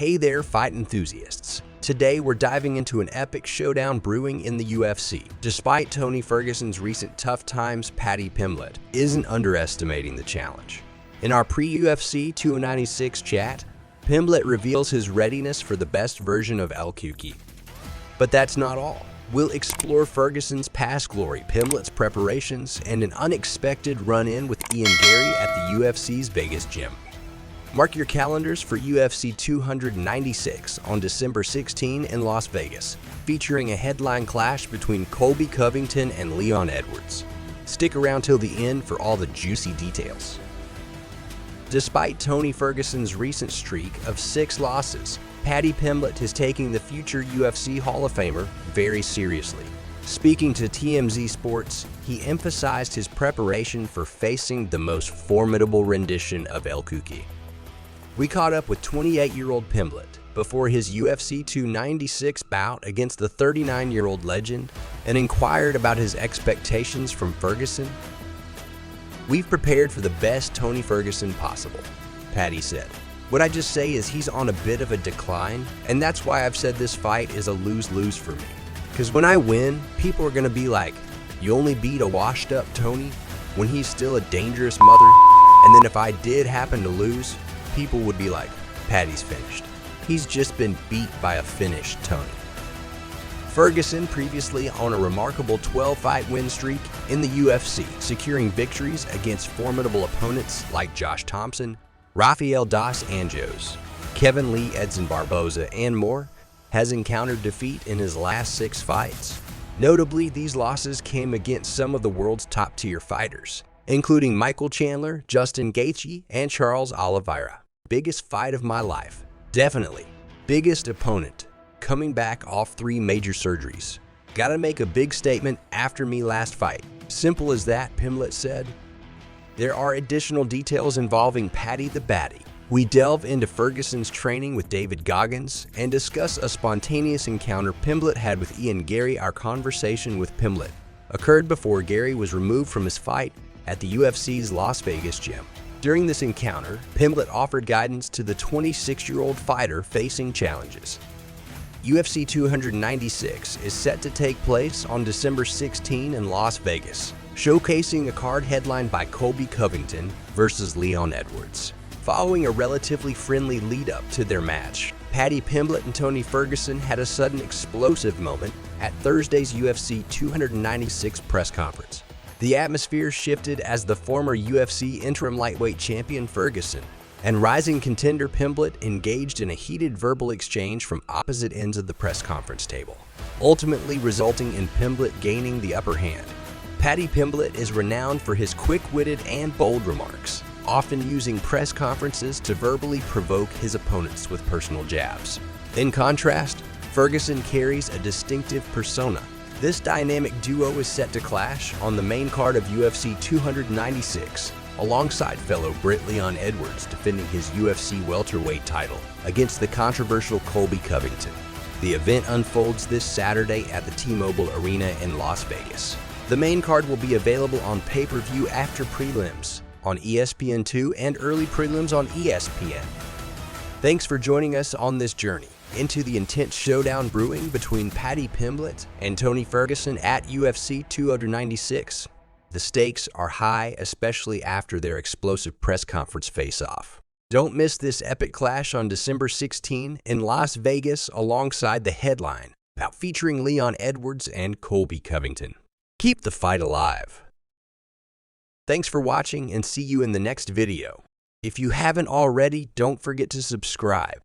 Hey there, fight enthusiasts. Today we're diving into an epic showdown brewing in the UFC. Despite Tony Ferguson's recent tough times, Paddy Pimblett isn't underestimating the challenge. In our pre-UFC 296 chat, Pimblett reveals his readiness for the best version of Cucuy. But that's not all. We'll explore Ferguson's past glory, Pimblett's preparations, and an unexpected run-in with Ian Garry at the UFC's Vegas gym. Mark your calendars for UFC 296 on December 16 in Las Vegas, featuring a headline clash between Colby Covington and Leon Edwards. Stick around till the end for all the juicy details. Despite Tony Ferguson's recent streak of 6 losses, Paddy Pimblett is taking the future UFC Hall of Famer very seriously. Speaking to TMZ Sports, he emphasized his preparation for facing the most formidable rendition of Cucuy. We caught up with 28-year-old Pimblett before his UFC 296 bout against the 39-year-old legend and inquired about his expectations from Ferguson. "We've prepared for the best Tony Ferguson possible," Paddy said. "What I just say is he's on a bit of a decline, and that's why I've said this fight is a lose-lose for me. Because when I win, people are going to be like, you only beat a washed-up Tony when he's still a dangerous mother. And then if I did happen to lose, people would be like, Paddy's finished. He's just been beat by a finished Tony." Ferguson previously on a remarkable 12-fight win streak in the UFC, securing victories against formidable opponents like Josh Thompson, Rafael dos Anjos, Kevin Lee Edson Barboza, and more, has encountered defeat in his last 6 fights. Notably, these losses came against some of the world's top-tier fighters, including Michael Chandler, Justin Gaethje, and Charles Oliveira. Biggest fight of my life. Definitely. Biggest opponent. Coming back off 3 major surgeries. Gotta make a big statement after me last fight. Simple as that, Pimblett said. There are additional details involving Paddy the Baddy. We delve into Ferguson's training with David Goggins and discuss a spontaneous encounter Pimblett had with Ian Garry. Our conversation with Pimblett occurred before Garry was removed from his fight at the UFC's Las Vegas gym. During this encounter, Pimblett offered guidance to the 26-year-old fighter facing challenges. UFC 296 is set to take place on December 16 in Las Vegas, showcasing a card headlined by Colby Covington versus Leon Edwards. Following a relatively friendly lead-up to their match, Paddy Pimblett and Tony Ferguson had a sudden explosive moment at Thursday's UFC 296 press conference. The atmosphere shifted as the former UFC interim lightweight champion Ferguson and rising contender Pimblett engaged in a heated verbal exchange from opposite ends of the press conference table, ultimately resulting in Pimblett gaining the upper hand. Paddy Pimblett is renowned for his quick-witted and bold remarks, often using press conferences to verbally provoke his opponents with personal jabs. In contrast, Ferguson carries a distinctive persona. This dynamic duo is set to clash on the main card of UFC 296, alongside fellow Brit Leon Edwards defending his UFC welterweight title against the controversial Colby Covington. The event unfolds this Saturday at the T-Mobile Arena in Las Vegas. The main card will be available on pay-per-view after prelims on ESPN2 and early prelims on ESPN. Thanks for joining us on this journey into the intense showdown brewing between Paddy Pimblett and Tony Ferguson at UFC 296. The stakes are high, especially after their explosive press conference face-off. Don't miss this epic clash on December 16 in Las Vegas alongside the headline bout featuring Leon Edwards and Colby Covington. Keep the fight alive. Thanks for watching and see you in the next video. If you haven't already, don't forget to subscribe